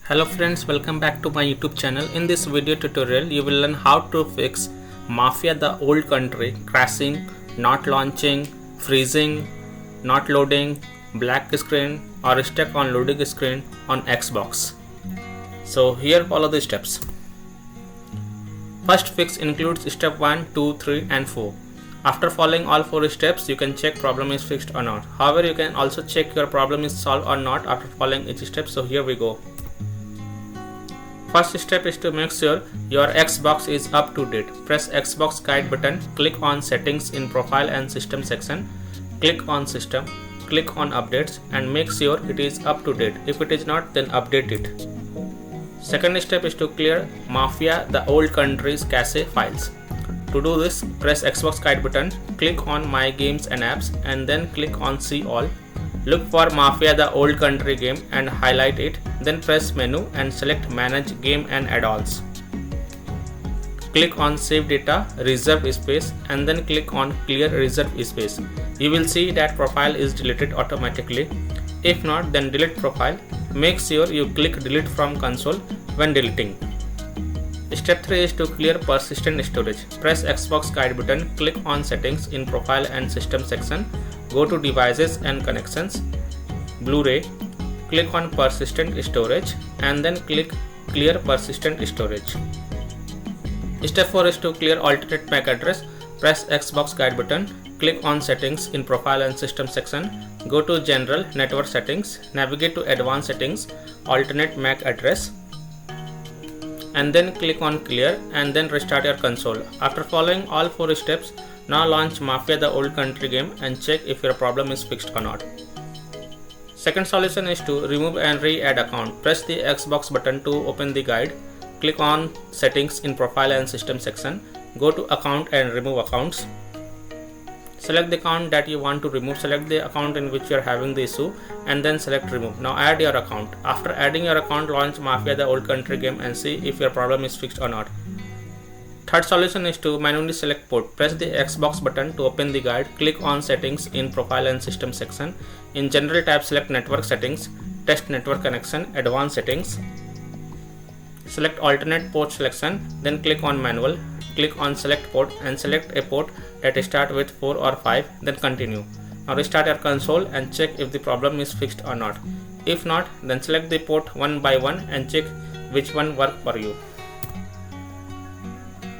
Hello friends, welcome back to my YouTube channel. In this video tutorial, you will learn how to fix Mafia the old country crashing, not launching, freezing, not loading, black screen or stuck on loading screen on Xbox. So here follow the steps. First fix includes step 1, 2, 3 and 4. After following all 4 steps, you can check problem is fixed or not. However, you can also check your problem is solved or not after following each step. So here we go. First step is to make sure your Xbox is up to date. Press Xbox guide button, click on settings in profile and system section, click on system, click on updates and make sure it is up to date. If it is not, then update it. Second step is to clear Mafia the old country's cache files. To do this, press Xbox guide button, click on my games and apps and then click on see all. Look for Mafia the old country game and highlight it, then press menu and select manage game and add-ons. Click on save data, reserve space and then click on clear reserve space. You will see that profile is deleted automatically. If not, then delete profile. Make sure you click delete from console when deleting. Step 3 is to clear persistent storage. Press Xbox guide button, click on settings in profile and system section, go to devices and connections, Blu-ray, click on persistent storage and then click clear persistent storage. Step 4 is to clear alternate MAC address. Press Xbox guide button, click on settings in profile and system section, go to general network settings, navigate to advanced settings, alternate MAC address and then click on clear and then restart your console. After following all 4 steps, now launch Mafia the old country game and check if your problem is fixed or not. Second solution is to remove and re-add account. Press the Xbox button to open the guide, click on settings in profile and system section, go to account and remove accounts. Select the account that you want to remove, select the account in which you are having the issue and then select remove. Now add your account. After adding your account, launch Mafia the old country game and see if your problem is fixed or not. Third solution is to manually select port. Press the Xbox button to open the guide, click on settings in profile and system section. In general tab, select network settings, test network connection, advanced settings. Select alternate port selection, then click on manual, click on select port and select a port that start with 4 or 5, then continue. Now restart your console and check if the problem is fixed or not. If not, then select the port one by one and check which one work for you.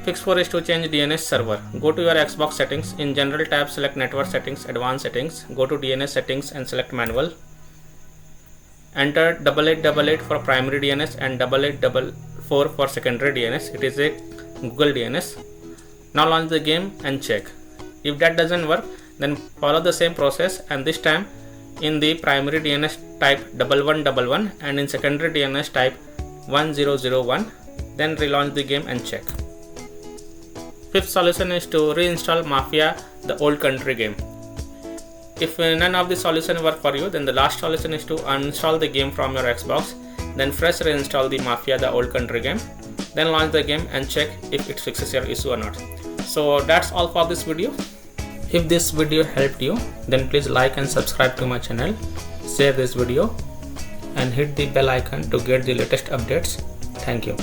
Fix 4 is to change DNS server. Go to your Xbox settings, in general tab select network settings, advanced settings, go to DNS settings and select manual. Enter 8888 for primary DNS and 8844 for secondary DNS. It is a Google DNS. Now launch the game and check. If that doesn't work, then follow the same process and this time in the primary DNS type 1111 and in secondary DNS type 1001. Then relaunch the game and check. Fifth solution is to reinstall Mafia the old country game. If none of the solution work for you, then the last solution is to uninstall the game from your Xbox, then fresh reinstall the Mafia the old country game, then launch the game and check if it fixes your issue or not. So that's all for this video. If this video helped you, then please like and subscribe to my channel, share this video and hit the bell icon to get the latest updates. Thank you.